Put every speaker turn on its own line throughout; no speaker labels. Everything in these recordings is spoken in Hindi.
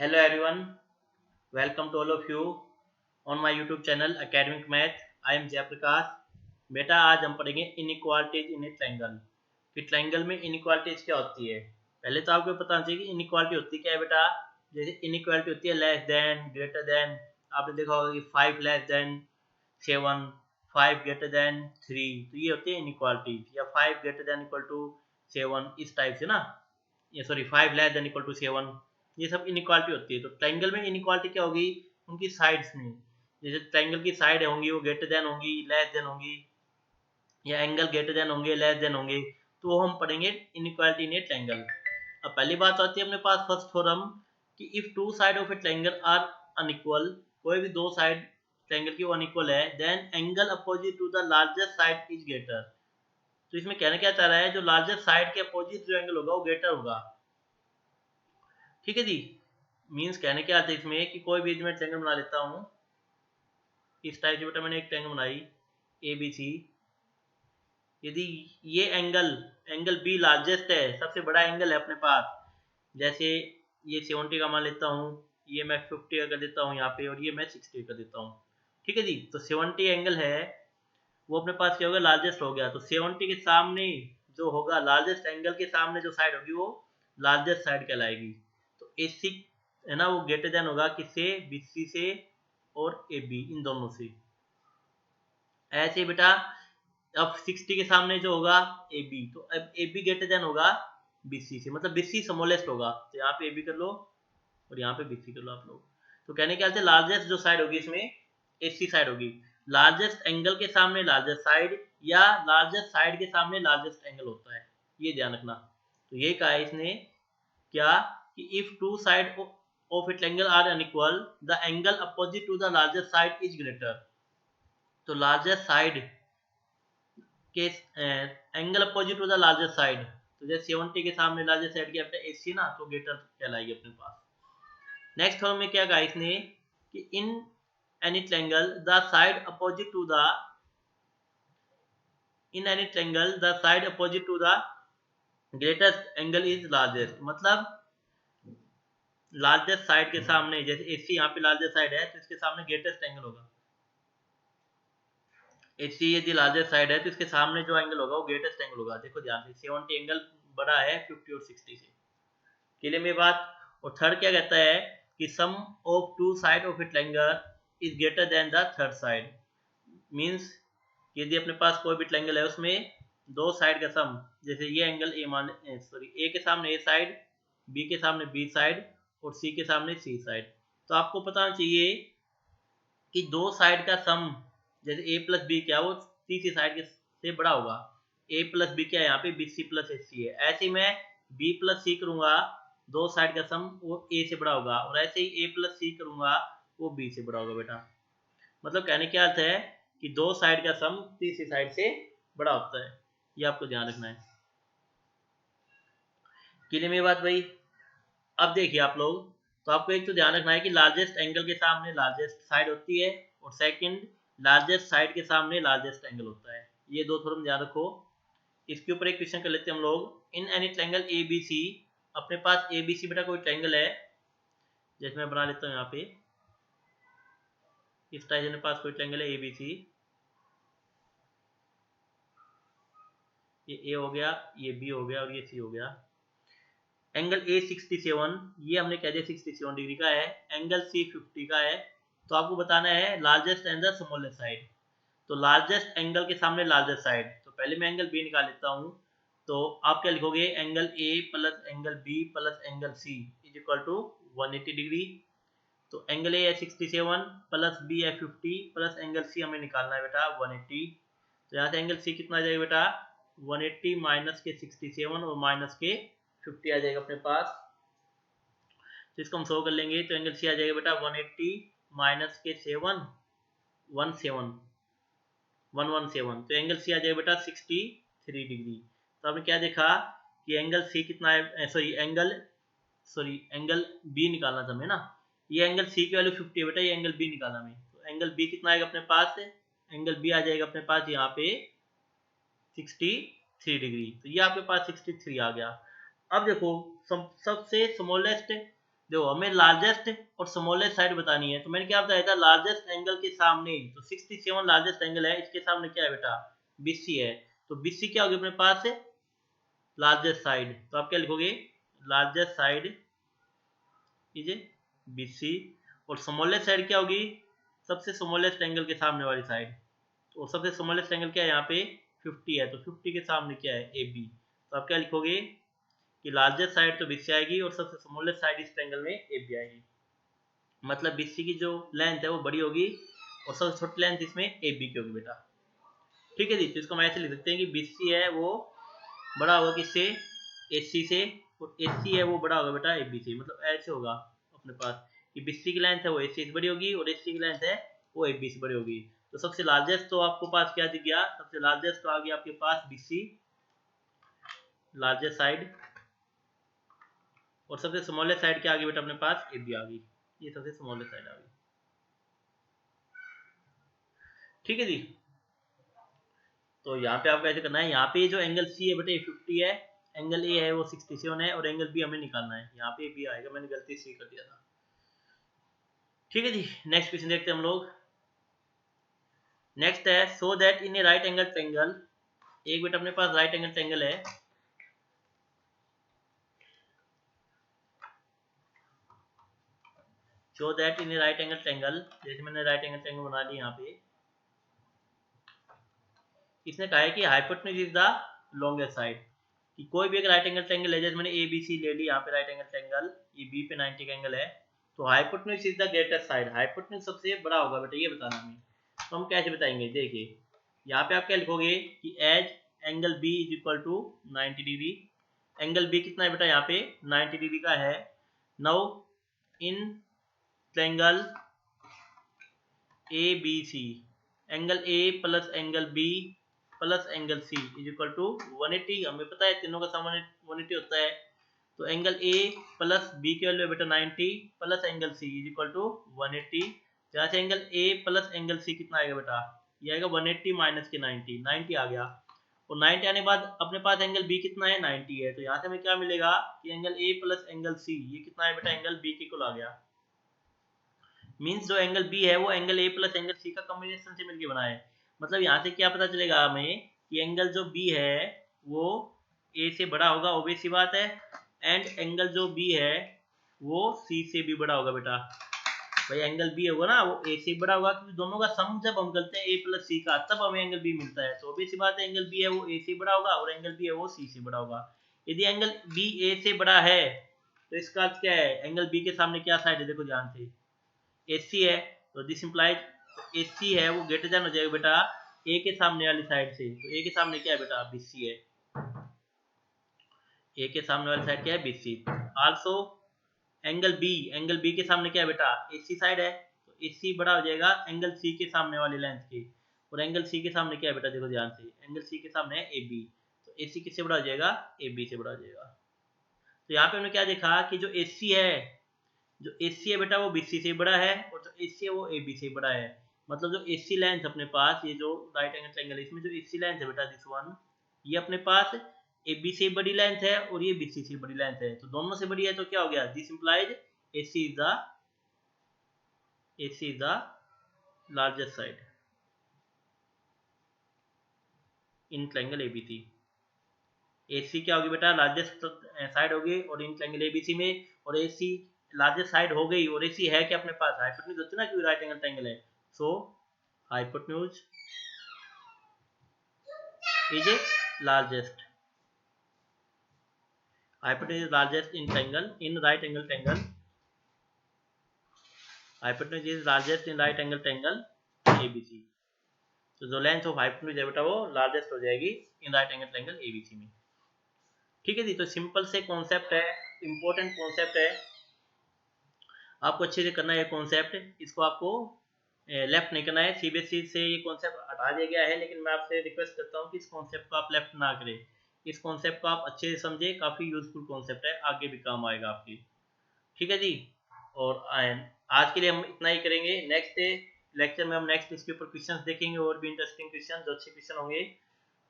Hello everyone, welcome to all of you on my YouTube channel Academic Math. I am Jayaprakash. बेटा आज हम पढ़ेंगे इनइक्वालिटीज इन ए ट्रायंगल कि ट्रायंगल में इनइक्वालिटीज क्या होती है। पहले तो आपको पता होना चाहिए कि इनइक्वालिटी होती क्या है बेटा। जैसे इनइक्वालिटी होती है लेस देन, ग्रेटर देन। आपने देखा होगा कि 5 लेस देन 7, 5 ग्रेटर देन 3, तो ये होती है इनइक्वालिटीज। या 5 ग्रेटर देन इक्वल टू 7, इस टाइप से ना, ये sorry 5 less than equal to 7, ये सब इनइक्वालिटी होती है। तो ट्रायंगल में इनइक्वालिटी क्या होगी, उनकी साइड्स में। जैसे ट्रायंगल की साइड होंगी वो ग्रेटर देन होंगी, लेस देन होंगी, या एंगल ग्रेटर देन होंगे, लेस देन होंगे, तो हम पढ़ेंगे इनइक्वालिटी इन ए ट्रायंगल। अब पहली बात आती है अपने पास फर्स्ट थ्योरम कि if two side of a triangle are unequal, कोई भी दो साइड ट्रायंगल की वो अनइक्वल है, then angle opposite to the largest side is greater. तो इसमें कहना क्या चाह रहा है, जो लार्जेस्ट साइड के अपोजिट जो एंगल होगा वो ग्रेटर होगा। ठीक है जी, मीन्स कहने क्या आता है इसमें कि कोई भी मैं ट्रायंगल बना लेता हूँ इस टाइप से। बेटा मैंने एक ट्रायंगल बनाई ए बी सी, यदि ये एंगल बी लार्जेस्ट है, सबसे बड़ा एंगल है अपने पास, जैसे ये 70 का मान लेता हूँ, ये मैं 50 का कर देता हूँ यहाँ पे, और ये मैं 60 कर देता हूँ। ठीक है जी, तो 70 एंगल है वो अपने पास क्या होगा, लार्जेस्ट हो गया। तो 70 के सामने जो होगा, लार्जेस्ट एंगल के सामने जो साइड होगी वो लार्जेस्ट साइड कहलाएगी। तो AC है ना, वो ग्रेटर देन होगा किससे, BC से और AB, इन दोनों से। ऐसे बेटा अब 60 के सामने जो होगा AB, तो अब AB ग्रेटर देन होगा BC से, मतलब BC स्मॉलेस्ट होगा। तो यहाँ पे AB कर लो और यहाँ पे BC कर लो आप लोग। तो कहने के लिए लार्जेस्ट जो साइड होगी इसमें AC साइड होगी। लार्जेस्ट एंगल के सामने लार्जेस्ट साइड, या लार्जेस्ट साइड के सामने लार्जेस्ट एंगल होता है, ये ध्यान रखना। तो ये कहा है इसने क्या कि if two side of a triangle are unequal, the angle opposite to the largest side is greater. तो लार्जेस्ट साइड के angle opposite to the largest side, तो जैसे 70 के सामने लार्जेस्ट साइड की अपने AC ना, तो ग्रेटर कहलाएगी अपने पास। नेक्स्ट थॉर्म में क्या कहा इसने कि in any triangle the side opposite to the greatest angle is largest. मतलब लार्जेस्ट साइड के सामने, जैसे AC यहाँ पे लार्जेस्ट साइड है तो इसके सामने ग्रेटेस्ट एंगल होगा। AC यदि लार्जेस्ट साइड है तो इसके सामने जो एंगल होगा वो ग्रेटेस्ट एंगल होगा। देखो ध्यान से, 70 एंगल बड़ा है 50 और 60 से, क्लियर में बात। और थर्ड क्या कहता है कि sum of two side of a triangle is greater than the third side. Means यदि अपने पास कोई भी ट्रायंगल है उसमें दो साइड का सम, जैसे ये एंगल ए के सामने ए साइड, बी के सामने बी साइड, और सी के सामने सी साइड, तो आपको पता होना चाहिए कि दो साइड का सम, जैसे ए प्लस बी क्या वो तीसरी साइड के से बड़ा होगा। ए प्लस बी क्या है यहाँ पे, BC प्लस AC है। ऐसे ही मैं B प्लस C करूंगा, दो साइड का सम वो A से बड़ा होगा, और ऐसे ही A प्लस C करूंगा वो B से बड़ा होगा बेटा। मतलब कहने क्या अर्थ है कि दो साइड का सम तीसरी साइड से बड़ा होता है, ये आपको ध्यान रखना है। क्लियर में बात भाई। अब देखिए आप लोग, तो आपको एक तो ध्यान रखना है कि लार्जेस्ट एंगल के सामने लार्जेस्ट साइड होती है, और सेकंड लार्जेस्ट साइड के सामने लार्जेस्ट एंगल होता है। ये दो थोड़ा ध्यान रखो। इसके ऊपर एक क्वेश्चन कर लेते हैं हम लोग। इन एनी ट्रायंगल ABC, अपने पास ABC बेटा कोई ट्रायंगल है, जैसे मैं बना लेता हूँ यहाँ पे, इस टाइप मेरे पास कोई ट्रायंगल है ABC, ये A हो गया, ये B हो गया, और ये C हो गया। एंगल A 67, ये हमने कह दिया 67 डिग्री का है। एंगल C 50 का है। तो आपको बताना है largest and the smallest side. तो लार्जेस्ट एंगल के सामने लार्जेस्ट साइड, तो पहले मैं एंगल B निकाल लेता हूँ। तो आप क्या लिखोगे, angle A plus angle B plus angle C is equal to 180 degree. तो एंगल A है 67 प्लस B है 50 प्लस एंगल C हमें निकालना है बेटा 180। तो यहाँ से एंगल C कितना आ जाएगा बेटा, 180 माइनस के 67 और माइनस के 50 आ जाएगा अपने पास। तो इसको हम सॉल्व कर लेंगे, तो एंगल C आ जाएगा बेटा 180 माइनस के 7 117, तो एंगल C आ जाएगा बेटा 63 डिग्री। तो आपने क्या देखा कि एंगल C कितना है, एंगल B निकालना था हमें ना। ये एंगल C की वैल्यू 50 है बेटा, ये एंगल B निकालना हमें। तो एंगल B कितना आएगा अपने पास, एंगल B आ जाएगा अपने पास यहाँ पे 63 डिग्री। तो ये आपके पास 63 आ गया। अब देखो सबसे स्मॉलेस्ट देखो हमें लार्जेस्ट और स्मॉलेस्ट साइड बतानी है, तो मैंने क्या बताया था, लार्जेस्ट एंगल के सामने, तो 67 लार्जेस्ट एंगल है, इसके सामने क्या है बेटा, बीसी है, तो बीसी क्या होगी अपने पास है लार्जेस्ट साइड, तो आप क्या लिखोगे, लार्जेस्ट साइड इज बीसी, और स्मॉलेस्ट साइड क्या होगी, सबसे स्मॉलेस्ट एंगल के सामने वाली साइड, तो सबसे स्मॉलेस्ट एंगल क्या है यहाँ पे 50 है, तो 50 के सामने क्या है ए बी, तो आप क्या लिखोगे कि लार्जेस्ट साइड तो बीसी आएगी और सबसे स्मॉलेस्ट साइड इस ट्रायंगल में ए बी आएगी, मतलब बीसी की जो लेंथ है वो बड़ी होगी और सबसे छोटी लेंथ इसमें ए बी की होगी बेटा। ठीक है जी, तो इसको हम ऐसे लिख सकते हैं कि बीसी है वो बड़ा होगा किससे, एसी से, और एसी है वो बड़ा होगा बेटा ए बी से, मतलब ऐसे होगा अपने पास कि बीसी की लेंथ है वो एसी से बड़ी होगी और एसी की लेंथ है वो ए बी से बड़ी होगी। तो सबसे लार्जेस्ट तो आपको पास क्या दिख गया, सबसे लार्जेस्ट तो आ गया आपके पास बीसी लार्जेस्ट साइड, और सबसे स्मॉलेस्ट साइड क्या आ गई बेटा अपने पास ए बी आ गई, ये सबसे स्मॉलेस्ट साइड आ गई। ठीक है जी, तो यहाँ पे आपको ऐसे करना है, यहाँ पे जो एंगल सी है बेटा 50 है, एंगल ए है वो 67 है, और एंगल बी हमें निकालना है, यहाँ पे बी आएगा, मैंने गलती सी कर दिया था। ठीक है जी, नेक्स्ट क्वेश्चन देखते हैं हम लोग। नेक्स्ट है so that in A right angle triangle, एक बेटा अपने पास राइट एंगल ट्रायंगल है, so that in A right angle triangle, जैसे मैंने राइट एंगल ट्रायंगल बना लिया यहाँ पे, इसने कहा है कि hypotenuse is the longest side, कि कोई भी एक राइट एंगल ट्रायंगल है, जैसे मैंने ए बी सी ले ली, यहाँ पे राइट एंगल ट्रायंगल, ये बी पे 90 का एंगल है, तो hypotenuse is the greatest side, hypotenuse सबसे बड़ा होगा बेटा, ये बताना हमें। तो हम कैसे बताएंगे, देखिए यहाँ पे आप क्या लिखोगे कि as angle B is equal to 90 degree, angle B कितना है बेटा यहाँ पे 90 डिग्री का है। Now in triangle A B C, angle A plus angle B plus angle C is equal to 180, हमें पता है तीनों का सम 180 होता है, तो एंगल ए प्लस बी की वैल्यू है बेटा 90 plus angle C is equal to 180, जहाँ से angle A plus angle C कितना आएगा बेटा, ये आएगा 180 माइनस के 90, 90 आ गया, और 90 आने के बाद अपने पास एंगल बी कितना है 90 है, तो यहाँ से हमें क्या मिलेगा कि angle A plus angle C ये कितना है बेटा एंगल बी के इक्वल आ गया, मींस जो एंगल बी है वो angle A plus angle C का कॉम्बिनेशन से मिलकर बना है, मतलब यहाँ से क्या पता चलेगा हमें कि एंगल जो बी है वो ए से बड़ा होगा, ऑब्वियस सी बात है, एंड एंगल जो बी है वो सी से भी बड़ा होगा बेटा, भाई एंगल बी होगा ना वो ए से बड़ा होगा, क्योंकि दोनों का सम जब हम करते हैं ए प्लस सी का तब हमें एंगल बी मिलता है, तो ऑब्वियस सी बात है एंगल बी है वो ए से बड़ा होगा और एंगल बी है वो सी से बड़ा होगा। यदि एंगल बी ए से बड़ा है तो इसका अर्थ क्या है, एंगल बी के सामने क्या साइड है, देखो ध्यान से AC है, तो दिस इंप्लाइज AC है वो ग्रेटर देन हो जाएगा बेटा A के सामने वाली साइड से, तो A के सामने क्या है बेटा BC है, A के सामने वाली साइड क्या है BC। आल्सो एंगल B के सामने क्या है बेटा AC साइड है, तो AC बड़ा हो जाएगा एंगल C के सामने वाली लेंथ के, और एंगल C के सामने क्या है बेटा, देखो ध्यान से एंगल C के सामने है AB, तो AC किससे बड़ा हो जाएगा AB से बड़ा हो जाएगा। तो यहाँ पे हमने क्या देखा कि जो AC है, जो AC है बेटा वो BC से बड़ा है, और जो AC है वो AB से बड़ा है, मतलब जो AC लेंथ अपने पास, ये जो राइट एंगल ट्रायंगल है इसमें जो AC लेंथ है बेटा दिस वन, ये अपने पास AB से बड़ी लेंथ है और ये BC से बड़ी लेंथ है, तो दोनों से बड़ी है, तो क्या हो गया this implies AC is the largest side in triangle ABC। AC क्या होगी बेटा लार्जेस्ट साइड होगी और इन ट्रायंगल ABC में, और AC लार्जेस्ट साइड हो गई, और AC है क्या अपने पास हाइपोटेन्यूज होती है ना, क्योंकि राइट एंगल ट्रायंगल है, सो hypotenuse is largest, hypotenuse is largest in triangle in right angle triangle, hypotenuse is largest in right angle triangle ABC, तो जो लेंथ ऑफ हाइपोटेन्यूज है बेटा वो लार्जेस्ट हो जाएगी in right angle triangle ABC में। ठीक है जी, तो सिंपल से कॉन्सेप्ट है, इंपॉर्टेंट कॉन्सेप्ट है, आपको अच्छे से करना है कॉन्सेप्ट, इसको आपको लेफ्ट नहीं करना है, CBSE से ये कॉन्सेप्ट हटा दिया गया है, लेकिन मैं आपसे रिक्वेस्ट करता हूँ कि इस कॉन्सेप्ट को आप लेफ्ट ना करें, इस कॉन्सेप्ट को आप अच्छे से समझे, काफ़ी यूजफुल कॉन्सेप्ट है, आगे भी काम आएगा आपकी। ठीक है जी, और आज के लिए हम इतना ही करेंगे, नेक्स्ट लेक्चर में हम नेक्स्ट इसके ऊपर क्वेश्चंस देखेंगे, और भी इंटरेस्टिंग क्वेश्चन जो अच्छे क्वेश्चन होंगे,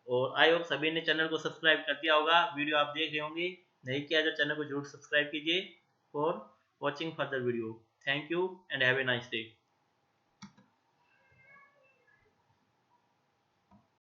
और आई होप सभी ने चैनल को सब्सक्राइब कर दिया होगा, वीडियो आप देख रहे होंगे, नहीं किया तो चैनल को जरूर सब्सक्राइब कीजिए for watching further video. Thank you and have a nice day.